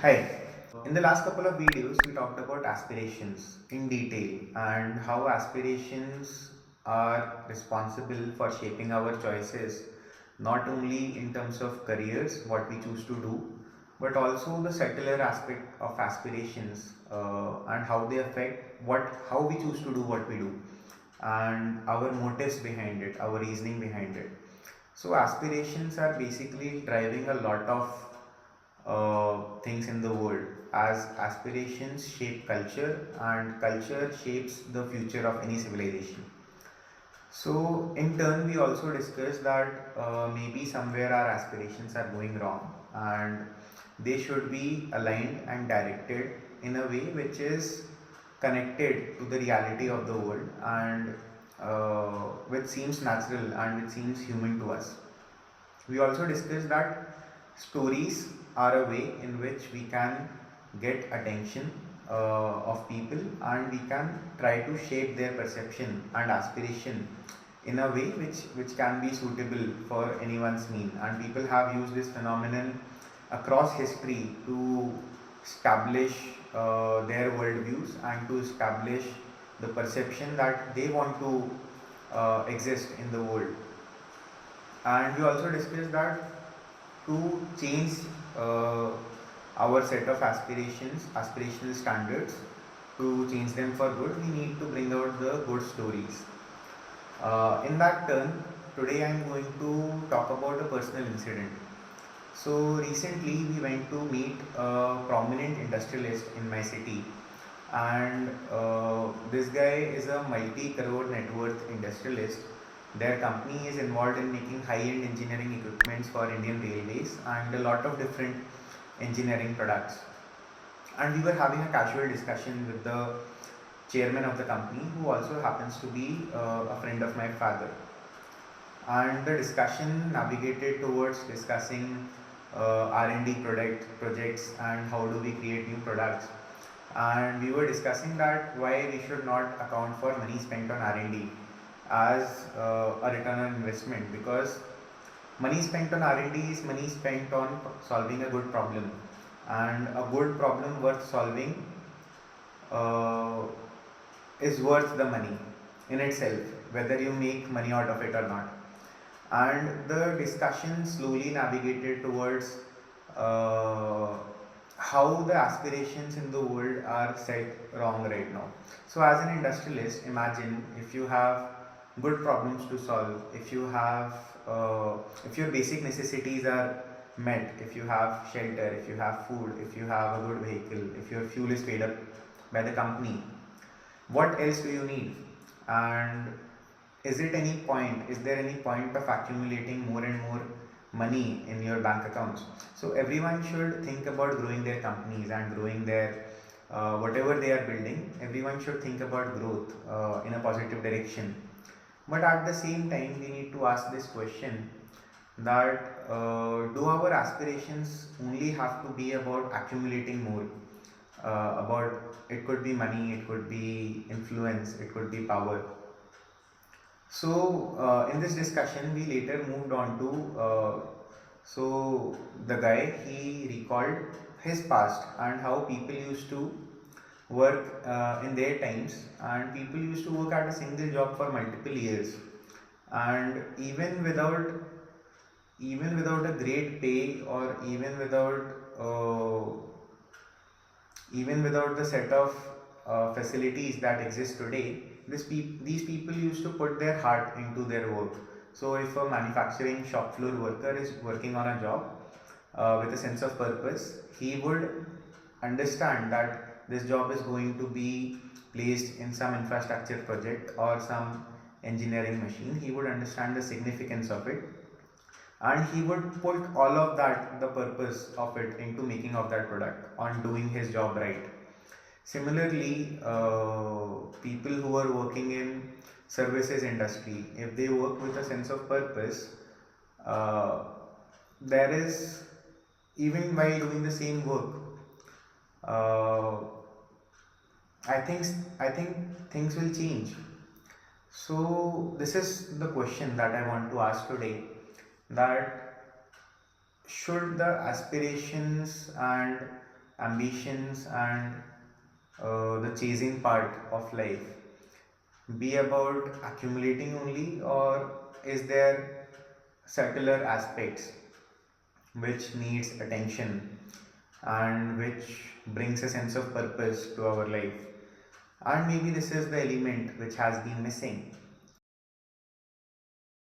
Hi. In the last couple of videos, we talked about aspirations in detail and how aspirations are responsible for shaping our choices, not only in terms of careers, what we choose to do, but also the subtler aspect of aspirations and how they affect how we choose to do what we do, and our motives behind it, our reasoning behind it. So aspirations are basically driving a lot of things in the world, as aspirations shape culture and culture shapes the future of any civilization. So in turn we also discussed that maybe somewhere our aspirations are going wrong and they should be aligned and directed in a way which is connected to the reality of the world, and which seems natural and which seems human to us. We also discussed that stories are a way in which we can get attention of people, and we can try to shape their perception and aspiration in a way which can be suitable for anyone's need. And people have used this phenomenon across history to establish their worldviews and to establish the perception that they want to exist in the world. And we also discussed that to change uh, our set of aspirational standards, to change them for good, we need to bring out the good stories. In that turn, today I am going to talk about a personal incident. So recently we went to meet a prominent industrialist in my city, and this guy is a multi-crore net worth industrialist. Their company is involved in making high-end engineering equipments for Indian Railways and a lot of different engineering products. And we were having a casual discussion with the chairman of the company, who also happens to be a friend of my father. And the discussion navigated towards discussing R&D projects and how do we create new products. And we were discussing that why we should not account for money spent on R&D as a return on investment, because money spent on R&D is money spent on solving a good problem, and a good problem worth solving uh, is worth the money in itself, whether you make money out of it or not. And the discussion slowly navigated towards uh, how the aspirations in the world are set wrong right now. So as an industrialist, imagine if you have good problems to solve, if you have if your basic necessities are met, if you have shelter, if you have food, if you have a good vehicle, if your fuel is paid up by the company, what else do you need? And is there any point of accumulating more and more money in your bank accounts? So everyone should think about growing their companies and growing their whatever they are building. Everyone should think about growth in a positive direction. But at the same time, we need to ask this question that do our aspirations only have to be about accumulating more? About, it could be money, it could be influence, it could be power. So in this discussion, we later moved on to so the guy, he recalled his past and how people used to work in their times, and people used to work at a single job for multiple years, and even without a great pay, or even without the set of facilities that exist today, these people used to put their heart into their work. So if a manufacturing shop floor worker is working on a job with a sense of purpose, he would understand that this job is going to be placed in some infrastructure project or some engineering machine. He would understand the significance of it, and he would put all of that, the purpose of it, into making of that product, on doing his job right. Similarly, people who are working in services industry, if they work with a sense of purpose, uh, there is, even while doing the same work, uh, I think I think things will change. So this is the question that I want to ask today, that should the aspirations and ambitions and the chasing part of life be about accumulating only, or is there subtler aspects which needs attention and which brings a sense of purpose to our life? And maybe this is the element which has been missing